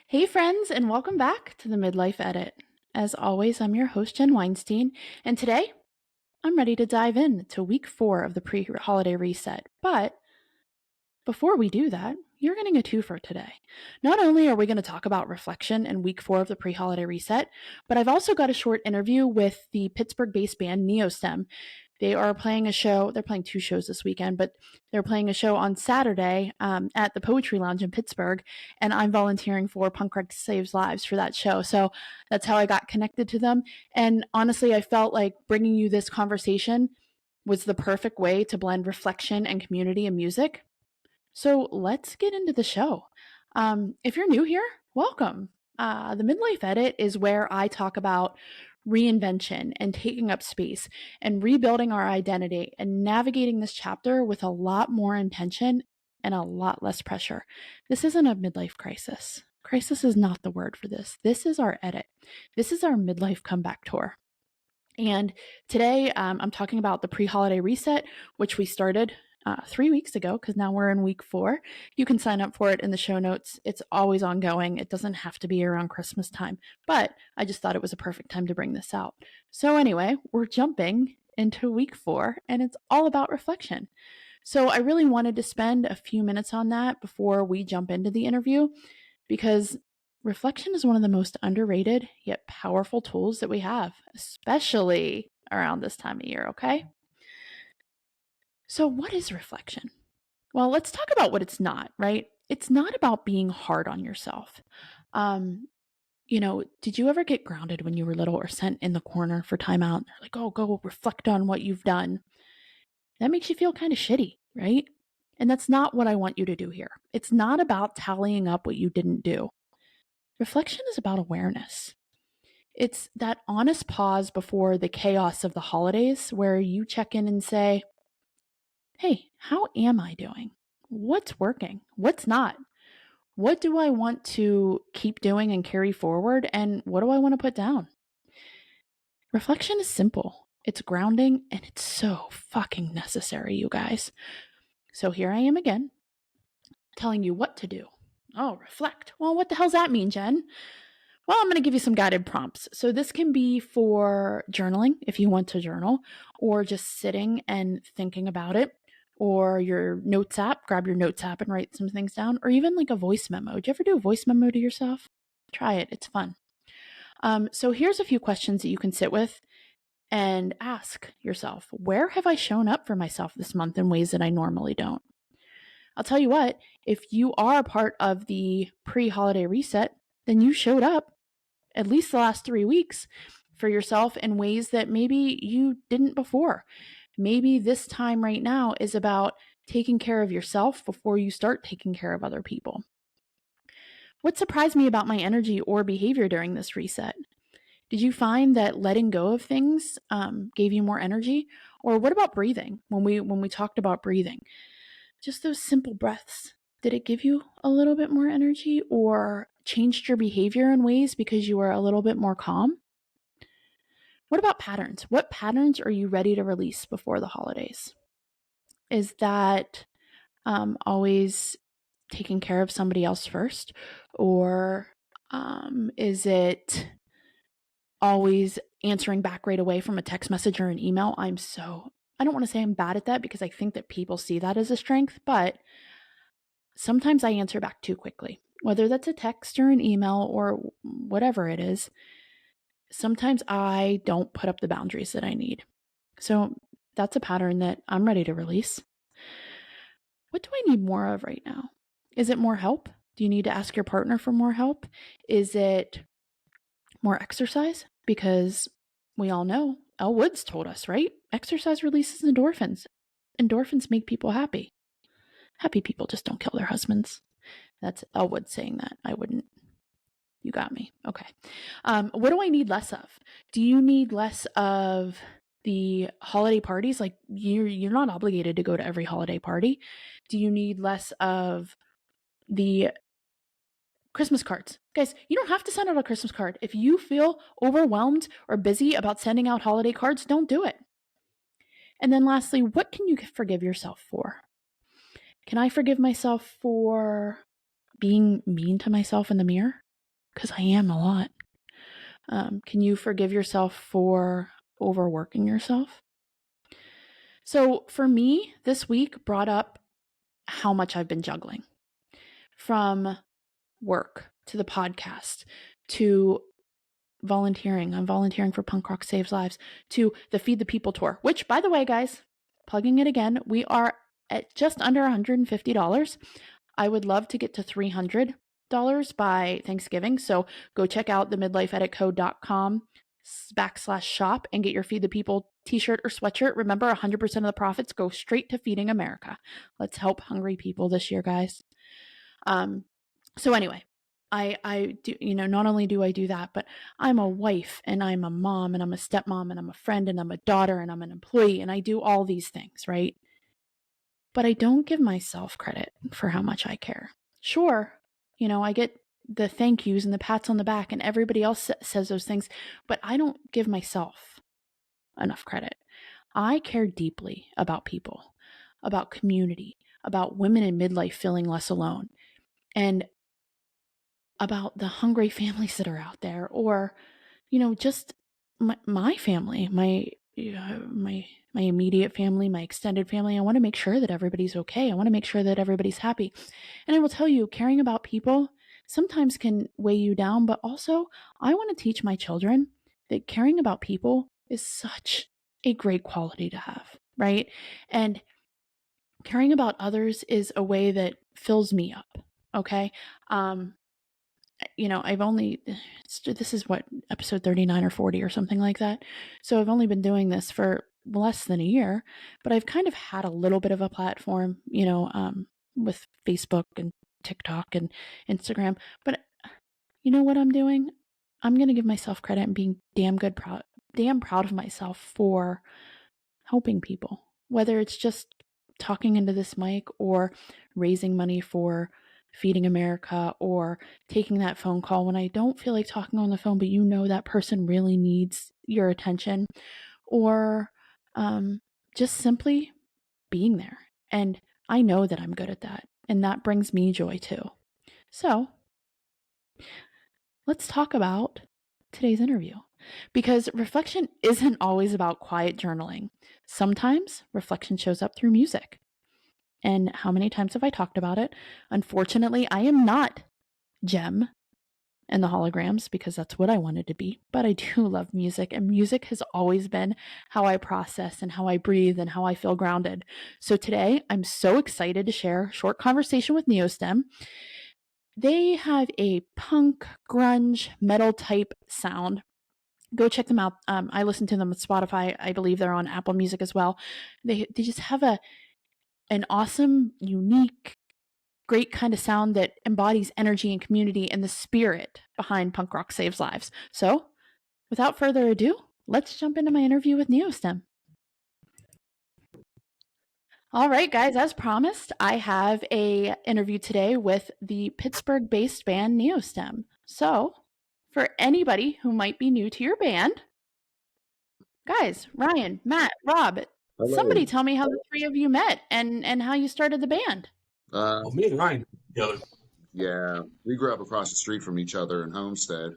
Hey, friends, and welcome back to the Midlife Edit. As always, I'm your host, Jen Weinstein, and today I'm ready to dive in to week 4 of the pre holiday reset. But before we do that, you're getting a twofer today. Not only are we going to talk about reflection in week 4 of the pre holiday reset, but I've also got a short interview with the Pittsburgh-based band Neostem. They are playing a show. They're playing 2 shows this weekend, but they're playing a show on Saturday at the Poetry Lounge in Pittsburgh, and I'm volunteering for Punk Rock Saves Lives for that show. So that's how I got connected to them. And honestly, I felt like bringing you this conversation was the perfect way to blend reflection and community and music. So let's get into the show. If you're new here, welcome. The Midlife Edit is where I talk about reinvention and taking up space and rebuilding our identity and navigating this chapter with a lot more intention and a lot less pressure. This isn't a midlife crisis. Crisis is not the word for this. This is our edit. This is our midlife comeback tour. And today I'm talking about the pre holiday reset, which we started 3 weeks ago because now we're in week 4. You can sign up for it in the show notes. It's always ongoing. It doesn't have to be around Christmas time, but I just thought it was a perfect time to bring this out. So, anyway, we're jumping into week 4, and it's all about reflection. So, I really wanted to spend a few minutes on that before we jump into the interview because reflection is one of the most underrated yet powerful tools that we have, especially around this time of year, okay? So, what is reflection? Well, let's talk about what it's not, right? It's not about being hard on yourself. Did you ever get grounded when you were little or sent in the corner for timeout? Like, oh, go reflect on what you've done. That makes you feel kind of shitty, right? And that's not what I want you to do here. It's not about tallying up what you didn't do. Reflection is about awareness. It's that honest pause before the chaos of the holidays where you check in and say, hey, how am I doing? What's working? What's not? What do I want to keep doing and carry forward? And what do I want to put down? Reflection is simple, it's grounding, and it's so fucking necessary, you guys. So here I am again, telling you what to do. Oh, reflect. Well, what the hell's that mean, Jen? Well, I'm going to give you some guided prompts. So, this can be for journaling if you want to journal, or just sitting and thinking about it, or your notes app, grab your notes app and write some things down, or even like a voice memo. Do you ever do a voice memo to yourself? Try it, it's fun. So, here's a few questions that you can sit with and ask yourself: where have I shown up for myself this month in ways that I normally don't? I'll tell you what, if you are a part of the pre holiday reset, then you showed up at least the last 3 weeks for yourself in ways that maybe you didn't before. Maybe this time right now is about taking care of yourself before you start taking care of other people. What surprised me about my energy or behavior during this reset? Did you find that letting go of things gave you more energy? Or what about breathing? When we talked about breathing, just those simple breaths, did it give you a little bit more energy or changed your behavior in ways because you were a little bit more calm? What about patterns? What patterns are you ready to release before the holidays? Is that always taking care of somebody else first? Or is it always answering back right away from a text message or an email? I don't want to say I'm bad at that because I think that people see that as a strength, but sometimes I answer back too quickly, whether that's a text or an email or whatever it is. Sometimes I don't put up the boundaries that I need. So that's a pattern that I'm ready to release. What do I need more of right now? Is it more help? Do you need to ask your partner for more help? Is it more exercise? Because we all know, Elle Woods told us, right? Exercise releases endorphins. Endorphins make people happy. Happy people just don't kill their husbands. That's Elle Woods saying that. I wouldn't. You got me. Okay. What do I need less of? Do you need less of the holiday parties? Like you're not obligated to go to every holiday party. Do you need less of the Christmas cards? Guys, you don't have to send out a Christmas card. If you feel overwhelmed or busy about sending out holiday cards, don't do it. And then lastly, what can you forgive yourself for? Can I forgive myself for being mean to myself in the mirror? Because I am a lot. Can you forgive yourself for overworking yourself? So for me, this week brought up how much I've been juggling, from work to the podcast to volunteering. I'm volunteering for Punk Rock Saves Lives, to the Feed the People tour, which, by the way, guys, plugging it again, we are at just under $150. I would love to get to $300 by Thanksgiving. So go check out the midlifeeditco.com/shop and get your Feed the People t-shirt or sweatshirt. Remember, 100% of the profits go straight to feeding America. Let's help hungry people this year, guys. So anyway, I do, not only do I do that, but I'm a wife and I'm a mom and I'm a stepmom and I'm a friend and I'm a daughter and I'm an employee and I do all these things, right? But I don't give myself credit for how much I care. Sure, I get the thank yous and the pats on the back and everybody else says those things, but I don't give myself enough credit. I care deeply about people, about community, about women in midlife feeling less alone, and about the hungry families that are out there, or just my family, my immediate family, my extended family. I want to make sure that everybody's okay. I want to make sure that everybody's happy. And I will tell you, caring about people sometimes can weigh you down, but also I want to teach my children that caring about people is such a great quality to have, right? And caring about others is a way that fills me up. Okay. This is what, episode 39 or 40 or something like that. So I've only been doing this for less than a year, but I've kind of had a little bit of a platform, with Facebook and TikTok and Instagram. But you know what I'm doing? I'm going to give myself credit and being damn proud of myself for helping people, whether it's just talking into this mic or raising money for Feeding America or taking that phone call when I don't feel like talking on the phone, but that person really needs your attention, or just simply being there. And I know that I'm good at that, and that brings me joy too. So let's talk about today's interview, because reflection isn't always about quiet journaling. Sometimes reflection shows up through music. And how many times have I talked about it? Unfortunately, I am not Jem and the holograms, because that's what I wanted to be. But I do love music, and music has always been how I process and how I breathe and how I feel grounded. So today, I'm so excited to share a short conversation with Neostem. They have a punk, grunge, metal type sound. Go check them out. I listen to them on Spotify. I believe they're on Apple Music as well. They just have an awesome, unique, great kind of sound that embodies energy and community and the spirit behind Punk Rock Saves Lives. So, without further ado, let's jump into my interview with Neostem. All right, guys, as promised, I have a interview today with the Pittsburgh-based band Neostem. So, for anybody who might be new to your band, guys, Ryan, Matt, Rob, Hello. Somebody tell me how the three of you met and how you started the band. Me and Ryan together. Yeah, we grew up across the street from each other in Homestead,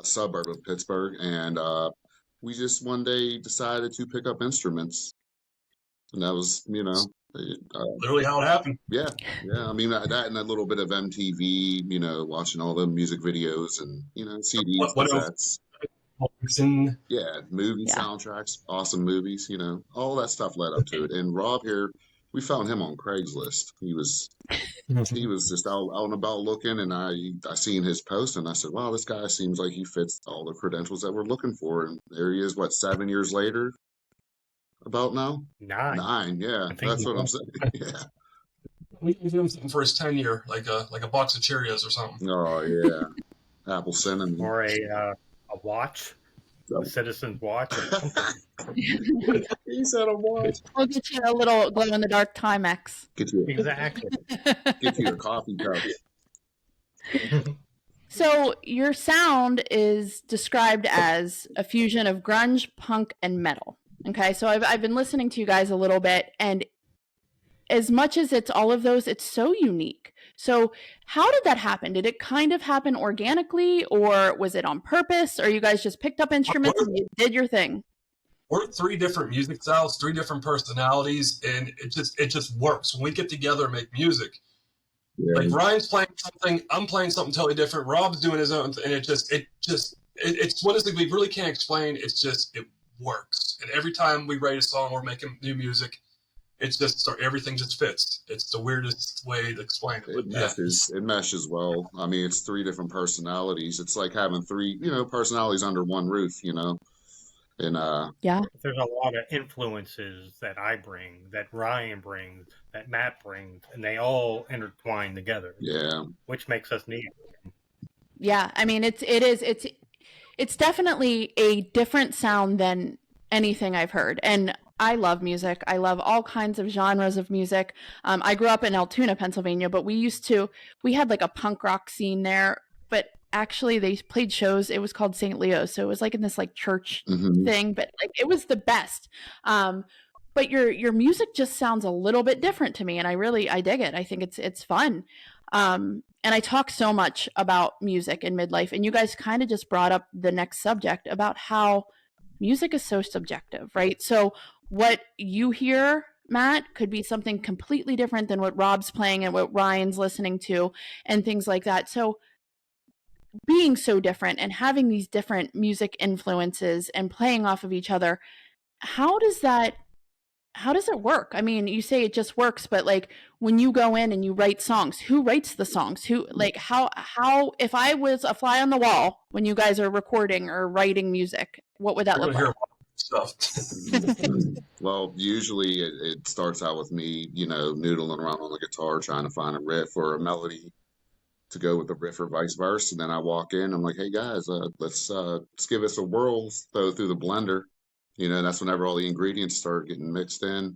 a suburb of Pittsburgh, and we just one day decided to pick up instruments, and that was, Literally how it happened. yeah. I mean, that and a little bit of MTV, watching all the music videos and CDs, What else? cassettes. Wilson. Yeah, movie soundtracks, awesome movies, all that stuff led up to it. And Rob here, we found him on Craigslist. He was just out and about looking, and I seen his post, and I said, wow, this guy seems like he fits all the credentials that we're looking for. And there he is, 7 years later? About now? 9, yeah. That's what I'm saying. Yeah. We gave him something for his tenure, like a box of Cheerios or something. Oh, yeah. Apple cinnamon. Or a watch, a Citizen's watch. He said a watch. We'll get you a little glow-in-the-dark Timex. Exactly. Get you your coffee cup. So your sound is described as a fusion of grunge, punk, and metal. Okay, so I've been listening to you guys a little bit, and as much as it's all of those, it's so unique. So how did that happen? Did it kind of happen organically, or was it on purpose, or you guys just picked up instruments and you did your thing? We're 3 different music styles, 3 different personalities, and it just works. When we get together and make music, like Ryan's playing something, I'm playing something totally different, Rob's doing his own, and it's one of the things we really can't explain. It's just, it works. And every time we write a song or making new music, it's just, everything just fits. It's the weirdest way to explain it. It meshes well. I mean, it's 3 different personalities. It's like having 3, personalities under one roof, And there's a lot of influences that I bring, that Ryan brings, that Matt brings, and they all intertwine together. Yeah, which makes us neat. Yeah, I mean, it's definitely a different sound than anything I've heard, and I love music. I love all kinds of genres of music. I grew up in Altoona, Pennsylvania, but we had like a punk rock scene there, but actually they played shows. It was called St. Leo's, so it was like in this like church thing, but like it was the best. But your music just sounds a little bit different to me, and I dig it. I think it's fun. And I talk so much about music in midlife, and you guys kind of just brought up the next subject about how music is so subjective, right? So what you hear, Matt, could be something completely different than what Rob's playing and what Ryan's listening to and things like that. So being so different and having these different music influences and playing off of each other, how does it work? I mean, you say it just works, but like when you go in and you write songs, who writes the songs? Who, like, how if I was a fly on the wall when you guys are recording or writing music, what would that look like? Stuff. Well, usually it starts out with me, noodling around on the guitar trying to find a riff or a melody to go with the riff or vice versa. And then I walk in, I'm like, hey guys, let's give this a whirl, throw it through the blender. That's whenever all the ingredients start getting mixed in.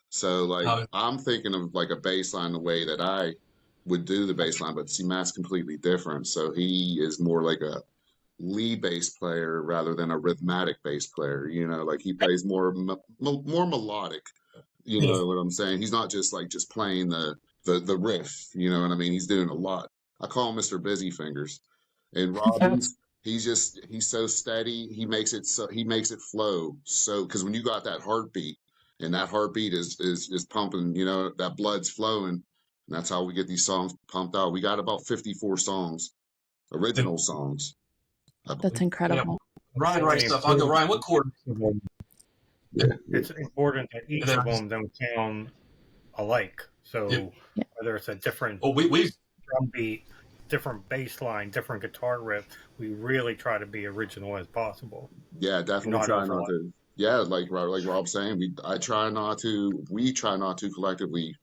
So like I'm thinking of like a bass line the way that I would do the bass line, but see, Matt's completely different. So he is more like a lead bass player rather than a rhythmic bass player. Like he plays more melodic. You know what I'm saying? He's not just playing the riff. You know what I mean? He's doing a lot. I call him Mr. Busy Fingers. And Rob, he's so steady. He makes it flow. So because when you got that heartbeat, and that heartbeat is pumping, that blood's flowing, and that's how we get these songs pumped out. We got about 54 songs, original songs. That's incredible. Ryan writes stuff. I'll go, Ryan, what chord? It's important that each of them don't sound alike. So whether it's a different drum beat, different bass line, different guitar riff, we really try to be original as possible. Yeah, definitely try not to. Yeah, like Rob's saying, we try not to collectively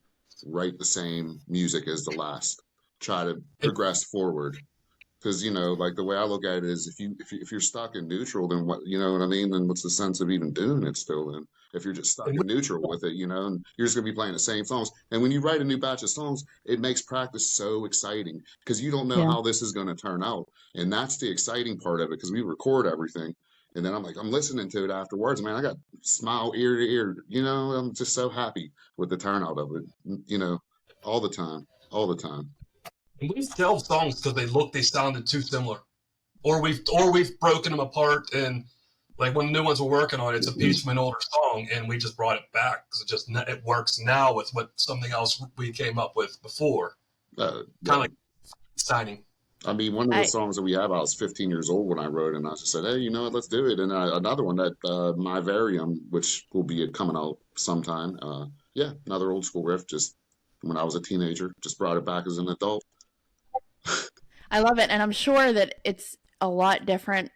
write the same music as the last. Try to progress forward. Because like the way I look at it is, if you're stuck in neutral, then what I mean? Then what's the sense of even doing it still? Then if you're just stuck in neutral with it, and you're just gonna be playing the same songs. And when you write a new batch of songs, it makes practice so exciting because you don't know how this is gonna turn out, and that's the exciting part of it. Because we record everything, and then I'm listening to it afterwards. Man, I got smile ear to ear. I'm just so happy with the turnout of it. All the time. And we've shelved songs because they sounded too similar, or we've broken them apart. And like when new ones we're working on, it's a piece from an older song, and we just brought it back because it works now with what something else we came up with before. Kind of like exciting. I mean, one of the songs that we have, I was 15 years old when I wrote it, and I just said, hey, let's do it. And another one that My Varium, which will be coming out sometime. Another old school riff, just when I was a teenager, just brought it back as an adult. I love it. And I'm sure that it's a lot different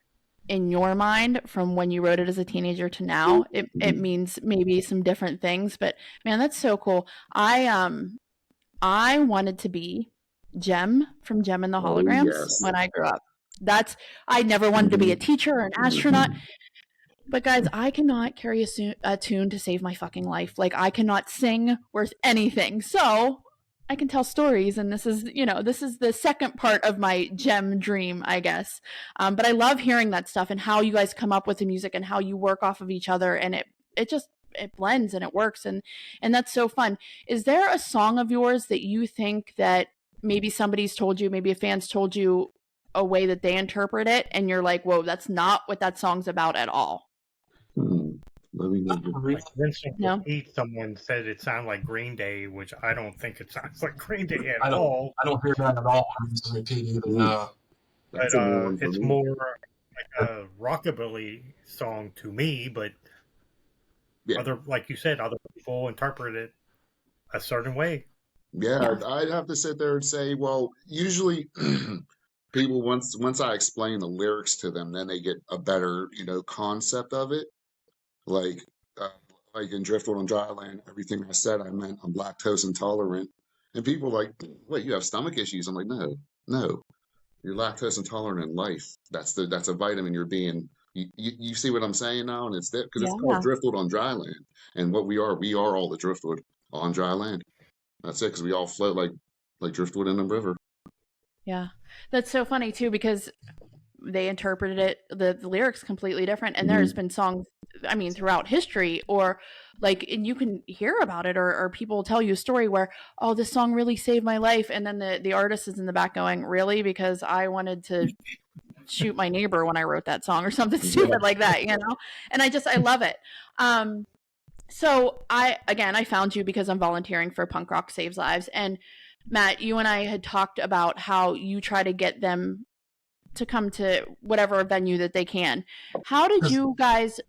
in your mind from when you wrote it as a teenager to now. It means maybe some different things, but man, that's so cool. I wanted to be Jem from Jem and the Holograms when I grew up. I never wanted to be a teacher or an astronaut. But guys, I cannot carry a tune to save my fucking life. Like I cannot sing worth anything. So I can tell stories, and this is the second part of my Gem dream, I guess. But I love hearing that stuff and how you guys come up with the music and how you work off of each other, and it blends and it works, and that's so fun. Is there a song of yours that you think that maybe somebody's told you, maybe a fan's told you a way that they interpret it, and you're like, whoa, that's not what that song's about at all? Like Vincent No? Pete, someone said it sounded like Green Day, which I don't think it sounds like Green Day at all. I don't hear that at all. Vincent Pete either. No. But it's more like a rockabilly song to me, but other, like you said, other people interpret it a certain way. Yeah, I'd have to sit there and say, well, usually people, once I explain the lyrics to them, then they get a better, concept of it. Like in Driftwood on Dry Land, everything I said, I meant I'm lactose intolerant. And people are like, wait, you have stomach issues? I'm like, no, you're lactose intolerant in life. That's a vitamin you're being. You see what I'm saying now? And it's because it's called Driftwood on Dry Land. And what we are all the driftwood on dry land. That's it, because we all float like driftwood in the river. Yeah, that's so funny too, because they interpreted it, the lyrics completely different, and there's been songs, I mean, throughout history, or like, and you can hear about it, or people tell you a story where, oh, this song really saved my life, and then the artist is in the back going, really, because I wanted to shoot my neighbor when I wrote that song, or something stupid like that, and I love it. So I found you because I'm volunteering for Punk Rock Saves Lives. And Matt, you and I had talked about how you try to get them to come to whatever venue that they can. How did you guys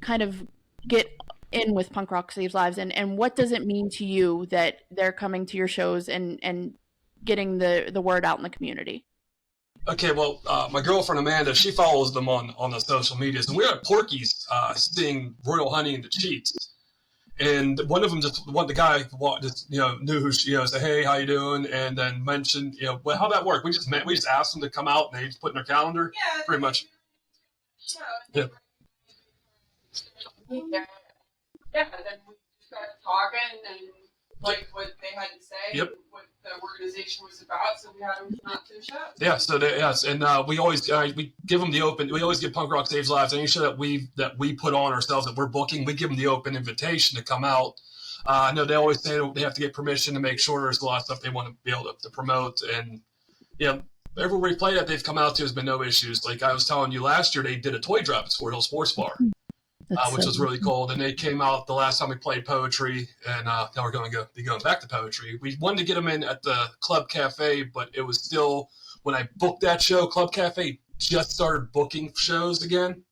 kind of get in with Punk Rock Saves Lives, and what does it mean to you that they're coming to your shows and getting the word out in the community? Okay, well, my girlfriend Amanda, she follows them on the social medias, and we were at Porky's seeing Royal Honey and the Cheats. And one of them the guy just, knew who she, said, hey, how you doing? And then mentioned, well, how'd that work? We just asked them to come out, and they just put in their calendar, pretty much. Yeah. And then we started talking and like what they had to say, and what the organization was about. So we had them come out to the show. Yeah, so and we always we give them the open. We always give Punk Rock Saves Lives any show that we put on ourselves that we're booking. We give them the open invitation to come out. I know they always say they have to get permission to make sure there's a lot of stuff they want to be able to promote, and everywhere we play that they've come out to has been no issues. Like I was telling you last year, they did a toy drop at Sport Hill Sports Bar. Which was really cool. And they came out the last time we played poetry, and now we're going to be going back to poetry. We wanted to get them in at the Club Cafe, but it was still, when I booked that show, Club Cafe just started booking shows again.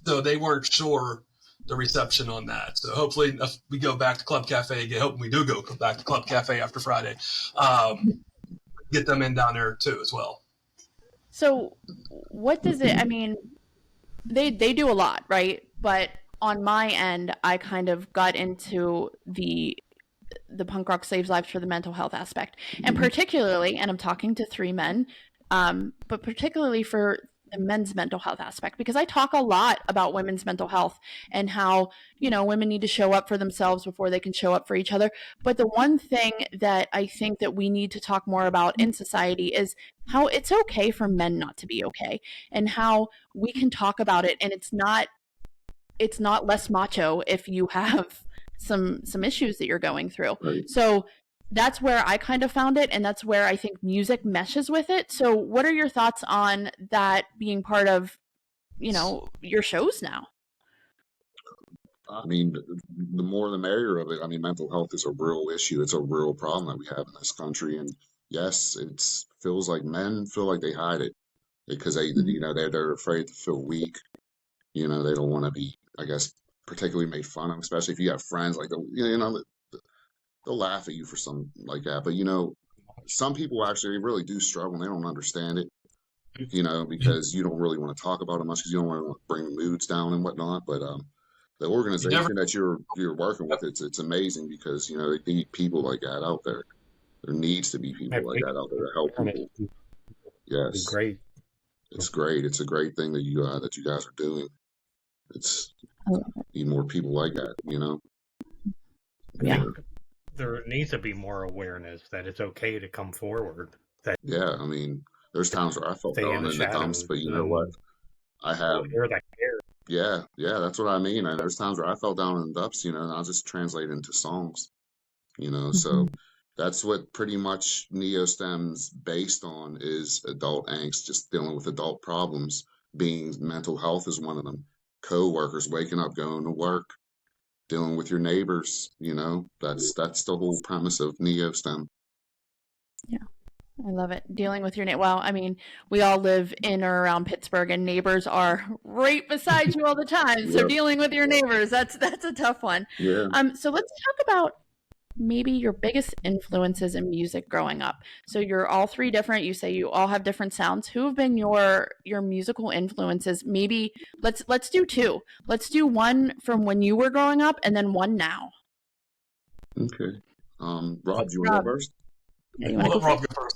So they weren't sure the reception on that. So hopefully if we go back to Club Cafe again, hoping we do go back to Club Cafe after Friday, get them in down there too as well. So what does it, I mean, they do a lot, right? But on my end, I kind of got into the Punk Rock Saves Lives for the mental health aspect, and particularly, and I'm talking to 3 men, but particularly for the men's mental health aspect, because I talk a lot about women's mental health and how, women need to show up for themselves before they can show up for each other. But the one thing that I think that we need to talk more about in society is how it's okay for men not to be okay, and how we can talk about it, and it's not less macho if you have some issues that you're going through. Right. So that's where I kind of found it, and that's where I think music meshes with it. So what are your thoughts on that being part of, your shows now? I mean, the more the merrier of it. I mean, mental health is a real issue. It's a real problem that we have in this country. And yes, it feels like men feel like they hide it because they're afraid to feel weak. They don't want to be, I guess, particularly made fun of, especially if you have friends like they'll laugh at you for something like that. But some people actually really do struggle, and they don't understand it. Because you don't really want to talk about it much because you don't want to bring moods down and whatnot. But the organization that you're working with, it's amazing because they need people like that out there. There needs to be people like that out there to help people. Yes, it's great. It's great. It's a great thing that you guys are doing. Need more people like that, Yeah. There needs to be more awareness that it's okay to come forward. I mean, there's times where I felt down in the dumps, but you know what? I have. Yeah, that's what I mean. And there's times where I felt down in the dumps, and I'll just translate into songs, So That's what pretty much Neostem's based on, is adult angst, just dealing with adult problems. Being mental health is one of them. Co-workers, waking up, going to work, dealing with your neighbors. That's the whole premise of Neostem. Yeah. I love it. Dealing with your well, I mean, we all live in or around Pittsburgh, and neighbors are right beside you all the time. So dealing with your neighbors, that's a tough one. Yeah. So let's talk about maybe your biggest influences in music growing up. So you're all three different. You say you all have different sounds. Who have been your musical influences? Maybe let's do two. Let's do one from when you were growing up, and then one now. Okay. Rob, do you want to go first? Yeah, you want to go Rob go first.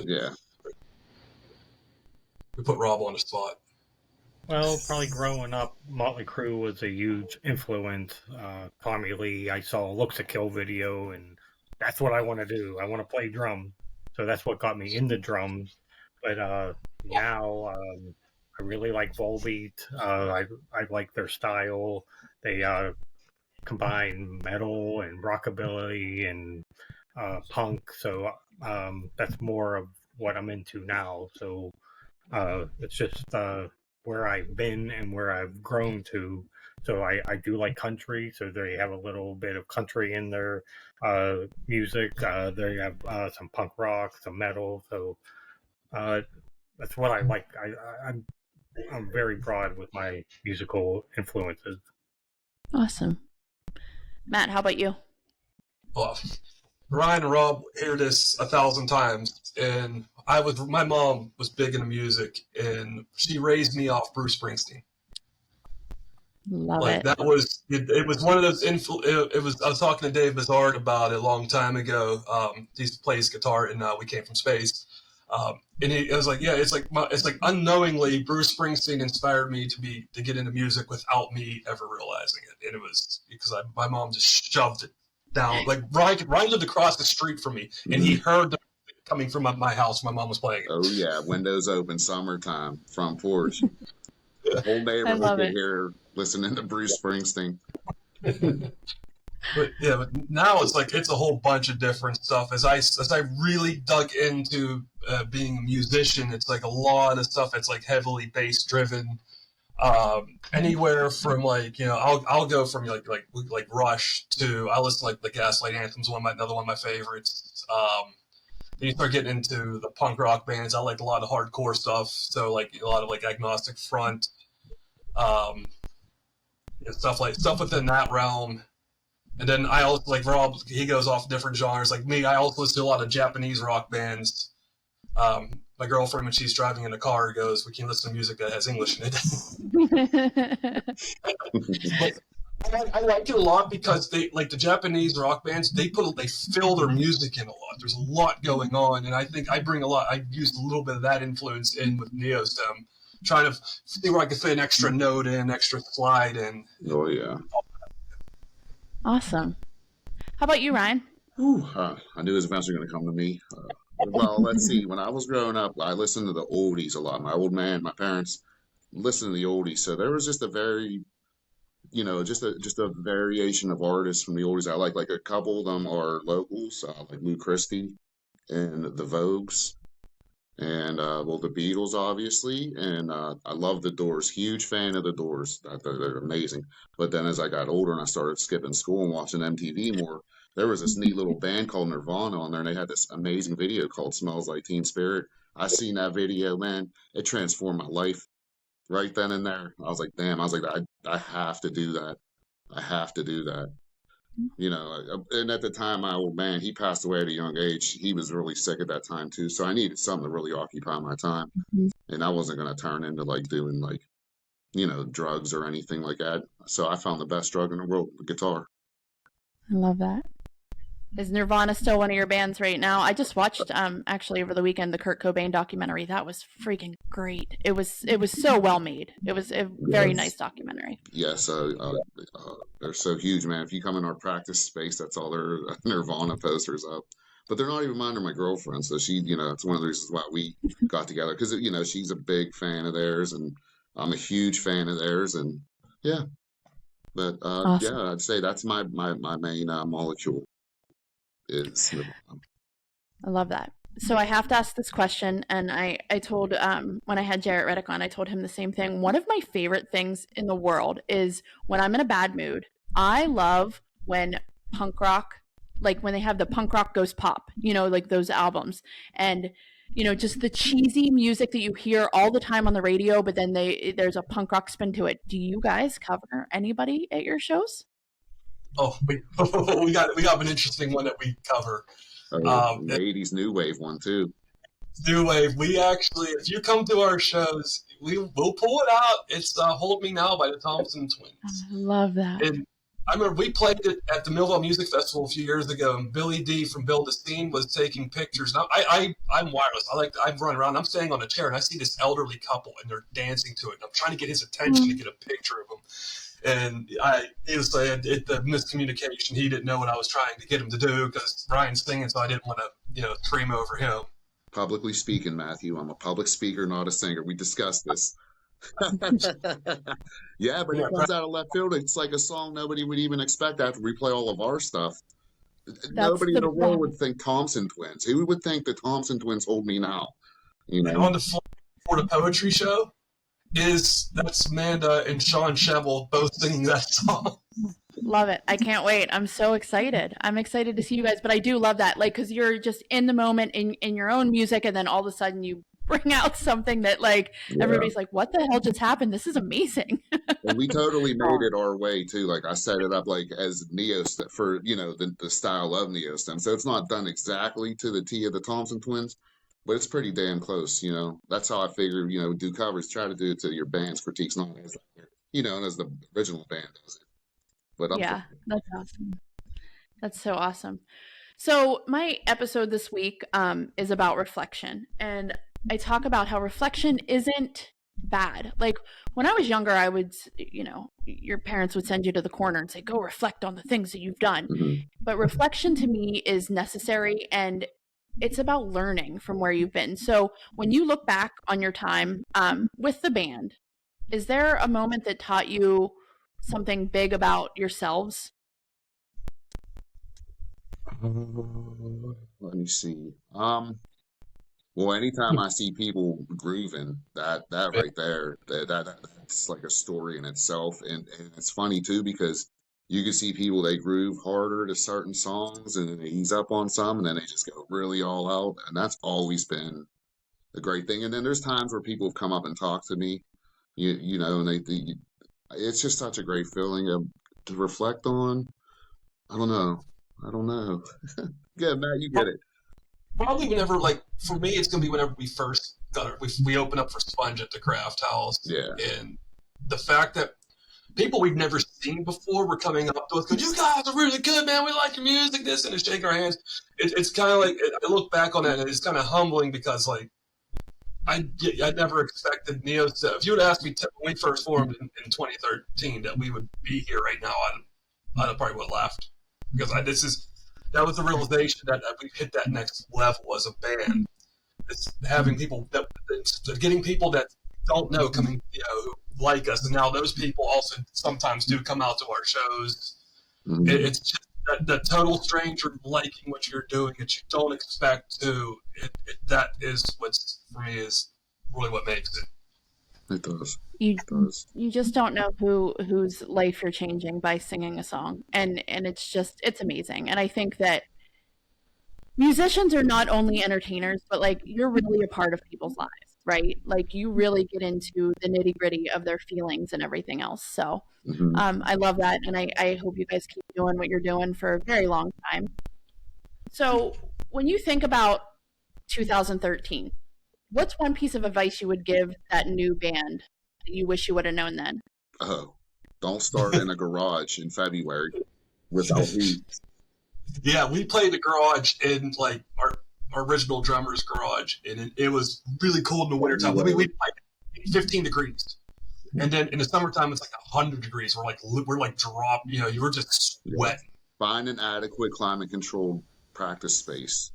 Yeah. We put Rob on the spot. Well, probably growing up, Motley Crue was a huge influence. Tommy Lee, I saw a Looks to Kill video, and that's what I want to do. I want to play drums. So that's what got me into drums. But now I really like Volbeat. I like their style. They combine metal and rockabilly and punk. So that's more of what I'm into now. So it's just where I've been and where I've grown to. So I do like country. So they have a little bit of country in their music. They have some punk rock, some metal. So that's what I like. I'm very broad with my musical influences. Awesome. Matt, how about you? Well, Ryan and Rob hear this 1,000 times, and my mom was big into music, and she raised me off Bruce Springsteen. Love it. That was it was one of those I was talking to Dave Bizard about it a long time ago. He plays guitar, and We Came from Space. And I was like, yeah, it's like unknowingly Bruce Springsteen inspired me to get into music without me ever realizing it. And it was because my mom just shoved it down. Like Ryan lived across the street from me, and he heard the coming from my house. My mom was playing it. Oh yeah, windows open, summertime, front porch. The whole neighborhood could hear listening to Bruce Springsteen. But now it's a whole bunch of different stuff. As I really dug into being a musician, it's like a lot of stuff. It's like heavily bass driven. Anywhere from I'll go from like Rush to I listen to like the Gaslight Anthems, another one of my favorites. Then you start getting into the punk rock bands. I like a lot of hardcore stuff. So like a lot of like Agnostic Front, stuff within that realm. And then I also like Rob. He goes off different genres. Like me, I also listen to a lot of Japanese rock bands. My girlfriend, when she's driving in the car, goes, "We can listen to music that has English in it." But I like it a lot because they like the Japanese rock bands. They fill their music in a lot. There's a lot going on, and I think I bring a lot. I used a little bit of that influence in with Neostem, trying to see where I could fit an extra note in, extra slide in. Oh yeah. Awesome. How about you, Ryan? I knew his events were going to come to me. Well, let's see. When I was growing up, I listened to the oldies a lot. My old man, my parents listened to the oldies, so there was just a very, just a variation of artists from the oldies. I like a couple of them are locals, like Lou Christie and the Vogues, and the Beatles, obviously, and I love the Doors. Huge fan of the Doors. They're amazing. But then as I got older and I started skipping school and watching MTV more, there was this neat little band called Nirvana on there, and they had this amazing video called "Smells Like Teen Spirit." I seen that video, man. It transformed my life right then and there. I was like, damn. I was like, I have to do that. I have to do that. And at the time, my old man, he passed away at a young age. He was really sick at that time too. So I needed something to really occupy my time. And I wasn't going to turn into doing drugs or anything like that. So I found the best drug in the world, the guitar. I love that. Is Nirvana still one of your bands right now? I just watched actually over the weekend the Kurt Cobain documentary. That was freaking great. It was so well made. It was a very nice documentary. Yes, they're so huge, man. If you come in our practice space, that's all their Nirvana posters up. But they're not even mine or my girlfriend, so she, it's one of the reasons why we got together because she's a big fan of theirs, and I'm a huge fan of theirs, and yeah. But awesome. Yeah, I'd say that's my main molecule. is Nirvana. I love that. So I have to ask this question, and I told when I had Jarrett Reddick on, I told him the same thing. One of my favorite things in the world is when I'm in a bad mood. I love when punk rock, like when they have the punk rock goes pop, like those albums, and just the cheesy music that you hear all the time on the radio, but then there's a punk rock spin to it. Do you guys cover anybody at your shows? Oh, we got an interesting one that we cover. The 80s new wave one too. New wave. We actually, if you come to our shows, we'll pull it out. It's "Hold Me Now" by the Thompson Twins. I love that. And I remember we played it at the Millville Music Festival a few years ago, and Billy D from Build a Scene was taking pictures. And I'm wireless. I run around. I'm standing on a chair, and I see this elderly couple, and they're dancing to it. And I'm trying to get his attention to get a picture of them. And he was saying the miscommunication. He didn't know what I was trying to get him to do because Ryan's singing, so I didn't want to, scream over him. Publicly speaking, Matthew, I'm a public speaker, not a singer. We discussed this. Yeah, but it comes out of left field. It's like a song nobody would even expect after we play all of our stuff. Nobody in the world would think Thompson Twins. Who would think the Thompson Twins "Hold Me Now"? And on the Florida Poetry Show, that's Amanda and Sean Shevel both singing that song. Love it. I can't wait. I'm so excited. I'm excited to see you guys, but I do love that, like, because you're just in the moment in your own music, and then all of a sudden you bring out something that, like, everybody's like, what the hell just happened? This is amazing. And we totally made it our way too. Like, I set it up like as Neostem for, the style of Neostem. So it's not done exactly to the T of the Thompson Twins, but it's pretty damn close. That's how I figure, do covers, try to do it to your band's critiques, not as, as the original band does it. But yeah, that's awesome. That's so awesome. So my episode this week is about reflection, and I talk about how reflection isn't bad. Like, when I was younger, I would, your parents would send you to the corner and say, go reflect on the things that you've done. Mm-hmm. But reflection to me is necessary, and it's about learning from where you've been. So when you look back on your time with the band, is there a moment that taught you something big about yourselves? Let me see. Well, anytime I see people grooving, that right there, that's like a story in itself, and it's funny too because you can see people, they groove harder to certain songs, and then they ease up on some, and then they just go really all out, and that's always been a great thing. And then there's times where people have come up and talked to me, and it's just such a great feeling to reflect on. I don't know. Yeah, Matt, you get it. Probably whenever, like, for me, it's going to be whenever we first we open up for Sponge at the Craft House. Yeah. And the fact that people we've never seen before were coming up to us going, you guys are really good, man. We like your music, this, and shake our hands. It's kind of like, I look back on that, and it's kind of humbling because, like, I never expected Neostem. If you would ask me when we first formed in 2013 that we would be here right now, I'd probably would have laughed. Because that was the realization that we've hit that next level as a band. It's having people getting people that don't know coming, who like us, and now those people also sometimes do come out to our shows. Mm-hmm. It's just that total stranger liking what you're doing that you don't expect to. That is what's, for me, is really what makes it. It does. You just don't know whose life you're changing by singing a song, and it's amazing. And I think that musicians are not only entertainers, but, like, you're really a part of people's lives, right? Like, you really get into the nitty gritty of their feelings and everything else. So I love that, and I hope you guys keep doing what you're doing for a very long time. So when you think about 2013, what's one piece of advice you would give that new band that you wish you would have known then? Oh, don't start in a garage in February without heat. Yeah, we played the garage in, like, our original drummer's garage, and it was really cold in the wintertime. We played 15 degrees. And then in the summertime, it's like 100 degrees. We're like drop, you were just sweating. Find an adequate climate-controlled practice space.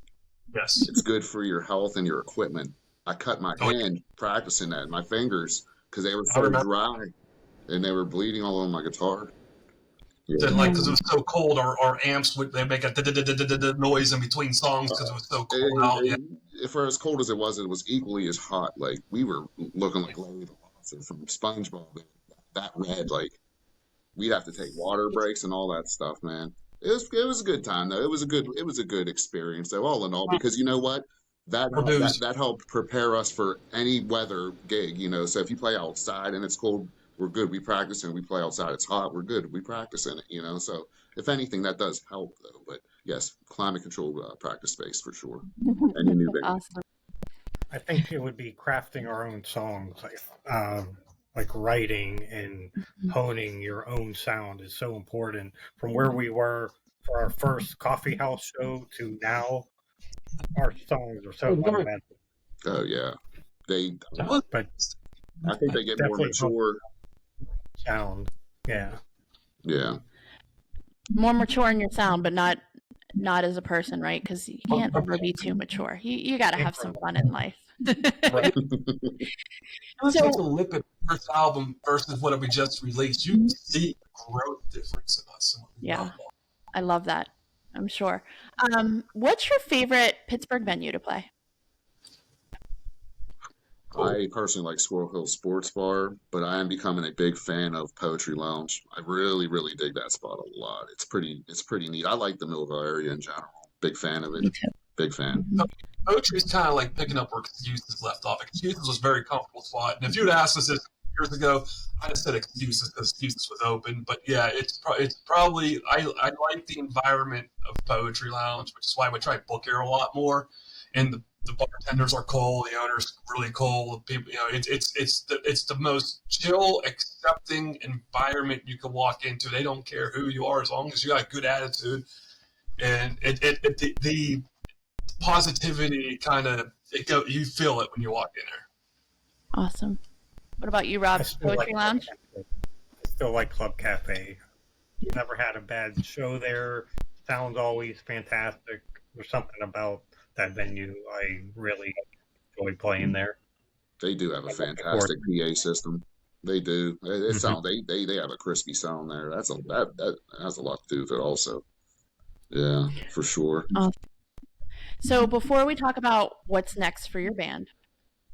Yes. It's good for your health and your equipment. I cut my hand practicing that, my fingers, because they were so dry, and they were bleeding all over my guitar. Like because it was so cold, our amps they make a noise in between songs because it was so cold out. For as cold as it was equally as hot. Like we were looking like Larry the Lobster from SpongeBob. That red, like we'd have to take water breaks and all that stuff, man. It was a good time though. It was a good experience though, all in all, because you know what? That helped prepare us for any weather gig, you know. So if you play outside and it's cold, we're good. We practice, and we play outside, it's hot, we're good. We practice in it, you know. So if anything, that does help though. But yes, climate controlled practice space for sure. Any new band. Awesome. I think it would be crafting our own songs, like writing and honing your own sound is so important. From where we were for our first coffee house show to now, our songs are so fundamental. Oh yeah, but I think they get more mature. Sound, yeah. More mature in your sound, but not as a person, right? Because you can't ever be too mature. You got to have some fun in life. Right. Let's take a look at the first album versus what we just released. You can see growth difference in us. Yeah, I love that. I'm sure. What's your favorite Pittsburgh venue to play? I personally like Squirrel Hill Sports Bar, but I am becoming a big fan of Poetry Lounge. I really, really dig that spot a lot. It's pretty neat. I like the Millville area in general. Big fan of it. Me too. Big fan. Poetry is kind of like picking up where Excuses left off. Excuses was a very comfortable spot, and if you'd asked us this years ago, I'd have said Excuses because Excuses was open. But yeah, it's probably I like the environment of Poetry Lounge, which is why we try to book here a lot more. And the bartenders are cool, the owner's really cool. People, you know, it's the most chill, accepting environment you can walk into. They don't care who you are as long as you got a good attitude, and the positivity kind of you feel it when you walk in there. Awesome. What about you, Rob? Poetry Lounge? I still like Club Cafe. Never had a bad show there. Sounds always fantastic. There's something about that venue I really enjoy playing there. They do have a fantastic PA system. They do. It sound they have a crispy sound there. That has a lot to do with it also. Yeah, for sure. So before we talk about what's next for your band,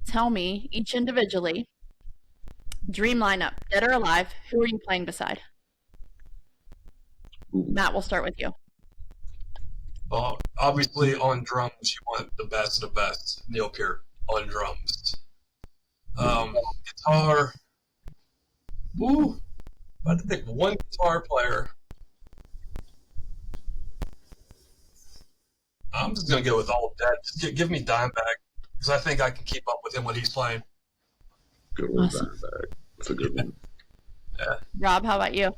tell me each individually, dream lineup, dead or alive, who are you playing beside? Ooh. Matt, we'll start with you. Well, obviously on drums, you want the best of the best. Neil Peart on drums. Guitar. Ooh, I have to pick one guitar player. I'm just going to go with All Dead. Just give me Dimebag, because I think I can keep up with him when he's playing. Good one, Dimebag. That's a good one. Yeah. Rob, how about you?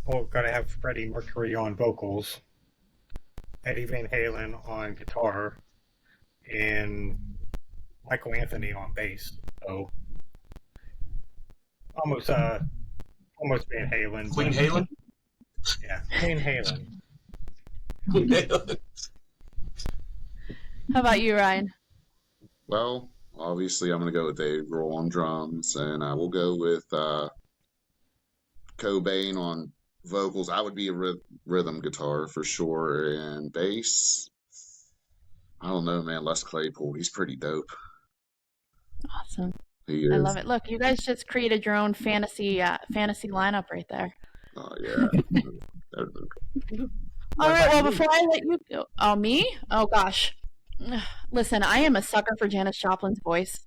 Well, gotta have Freddie Mercury on vocals, Eddie Van Halen on guitar, and Michael Anthony on bass. So almost Van Halen. Queen Halen? Yeah, Queen Halen. How about you, Ryan? Well, obviously I'm going to go with Dave Grohl on drums, and I will go with Cobain on vocals. I would be a rhythm guitar for sure, and bass. I don't know, man. Les Claypool, he's pretty dope. Awesome. He is. I love it. Look, you guys just created your own fantasy lineup right there. Oh yeah. All right. Well, before I let you go, oh me? Oh gosh. Listen, I am a sucker for Janis Joplin's voice.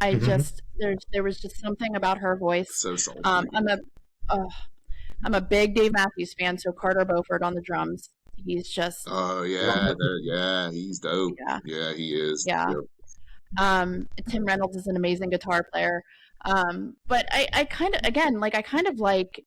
I just there was just something about her voice. So salty. I'm a big Dave Matthews fan, so Carter Beauford on the drums. He's just he's dope. Yeah, he is. Yeah. Yep. Tim Reynolds is an amazing guitar player. But I kind of like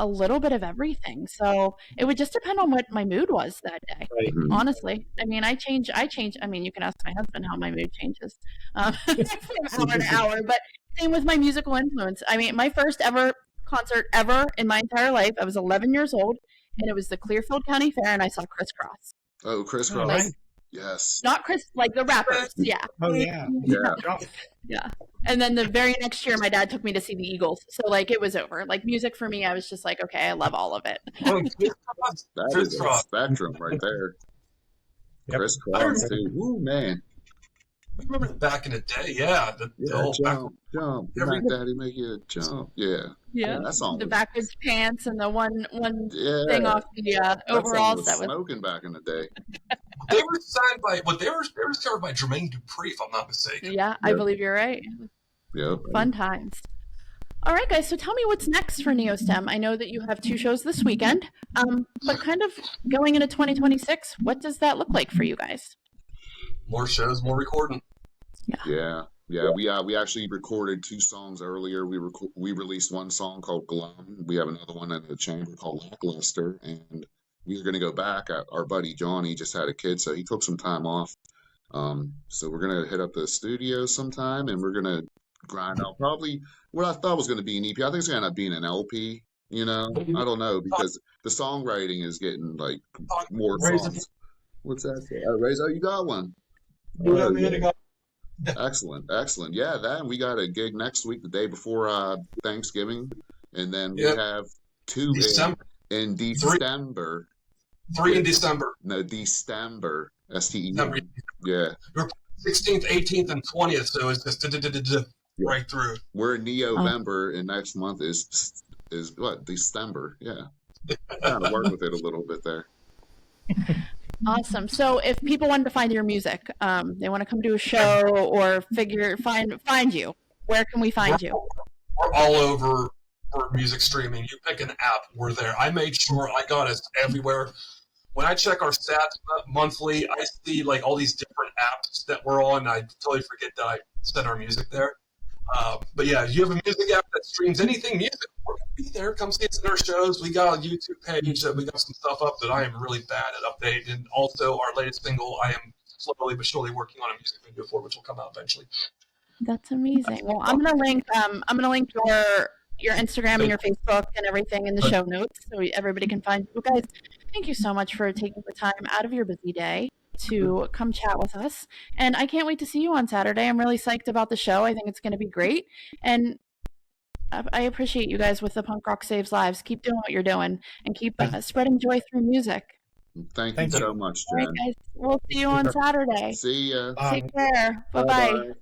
a little bit of everything. So it would just depend on what my mood was that day. Right. Honestly. I mean, I change. I mean, you can ask my husband how my mood changes. Hour to hour, but same with my musical influence. I mean, my first ever concert ever in my entire life, I was 11 years old, and it was the Clearfield County Fair, and I saw Criss Cross. Oh, Criss Cross. Like, yes. Not Chris, like the rappers. Yeah. Oh, yeah. Yeah. And then the very next year, my dad took me to see the Eagles. So, like, it was over. Like, music for me, I was just like, okay, I love all of it. That is a spectrum right there. Chris Cross, too. Woo, man. I remember back in the day, the whole jump. Daddy make you jump. Yeah. That song the was, backwards pants and the one thing off the overalls. That was smoking back in the day. They were signed by they were covered by Jermaine Dupri, if I'm not mistaken. Yeah, I believe you're right. Yep. Fun times. All right, guys. So tell me what's next for Neostem. I know that you have 2 shows this weekend, but kind of going into 2026, what does that look like for you guys? More shows, more recording. Yeah. We actually recorded 2 songs earlier. We released one song called Glum. We have another one in the chamber called Lackluster, and we are going to go back. Our buddy Johnny just had a kid, so he took some time off. So we're going to hit up the studio sometime, and we're going to grind out probably what I thought was going to be an EP. I think it's going to end up being an LP. I don't know, because the songwriting is getting like more songs. What's that? Razor, you got one. Excellent. Yeah, that we got a gig next week, the day before Thanksgiving, and then we have 2 in December. 3 in December. No, December. STEM. Yeah. 16th, 18th, and 20th. So it's just right through. We're in November, and next month is what? December. Yeah. Kind of work with it a little bit there. Awesome. So if people wanted to find your music, they want to come to a show or find you, where can we find you? We're all over for music streaming. You pick an app, we're there. I made sure I got us everywhere. When I check our stats monthly, I see like all these different apps that we're on. I totally forget that I set our music there. But yeah, you have a music app that streams anything music. We're going to be there. Come see us at our shows. We got a YouTube page that we got some stuff up that I am really bad at updating. And also our latest single, I am slowly but surely working on a music video for, which will come out eventually. That's amazing. Well, I'm gonna link your Instagram and your Facebook and everything in the show notes so everybody can find you guys. Thank you so much for taking the time out of your busy day to come chat with us. And I can't wait to see you on Saturday. I'm really psyched about the show. I think it's going to be great. And I appreciate you guys with the Punk Rock Saves Lives. Keep doing what you're doing and keep spreading joy through music. Thank you so much, Jen. All right, guys. We'll see you on Saturday. See ya. Take care. Bye-bye.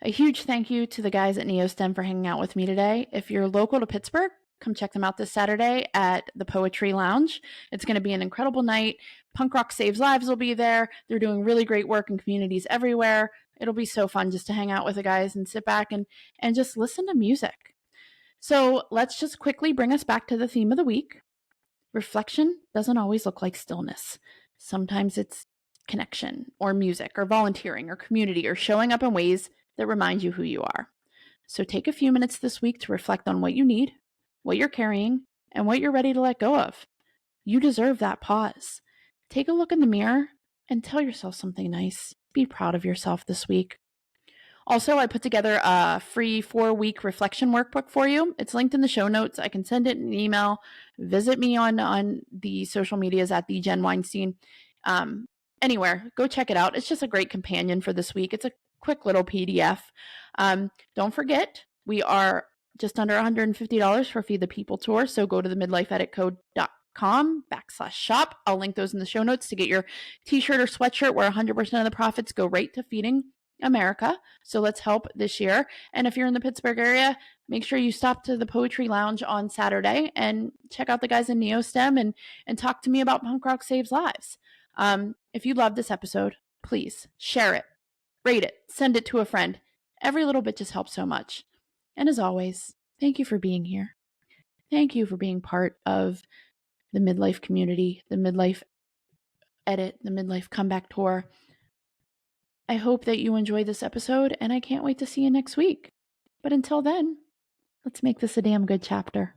A huge thank you to the guys at Neostem for hanging out with me today. If you're local to Pittsburgh, come check them out this Saturday at the Poetry Lounge. It's going to be an incredible night. Punk Rock Saves Lives will be there. They're doing really great work in communities everywhere. It'll be so fun just to hang out with the guys and sit back and just listen to music. So let's just quickly bring us back to the theme of the week. Reflection doesn't always look like stillness. Sometimes it's connection or music or volunteering or community or showing up in ways that remind you who you are. So take a few minutes this week to reflect on what you need, what you're carrying, and what you're ready to let go of. You deserve that pause. Take a look in the mirror and tell yourself something nice. Be proud of yourself this week. Also, I put together a free 4-week reflection workbook for you. It's linked in the show notes. I can send it in an email. Visit me on the social medias at the Jen Weinstein. Anywhere, go check it out. It's just a great companion for this week. It's a quick little PDF. Don't forget, we are just under $150 for Feed the People tour. So go to the midlifeeditcode.com/shop. I'll link those in the show notes to get your t-shirt or sweatshirt where 100% of the profits go right to feeding America. So let's help this year. And if you're in the Pittsburgh area, make sure you stop to the Poetry Lounge on Saturday and check out the guys in Neostem and talk to me about Punk Rock Saves Lives. If you love this episode, please share it, rate it, send it to a friend. Every little bit just helps so much. And as always, thank you for being here. Thank you for being part of the Midlife community, the Midlife edit, the Midlife comeback tour. I hope that you enjoyed this episode, and I can't wait to see you next week. But until then, let's make this a damn good chapter.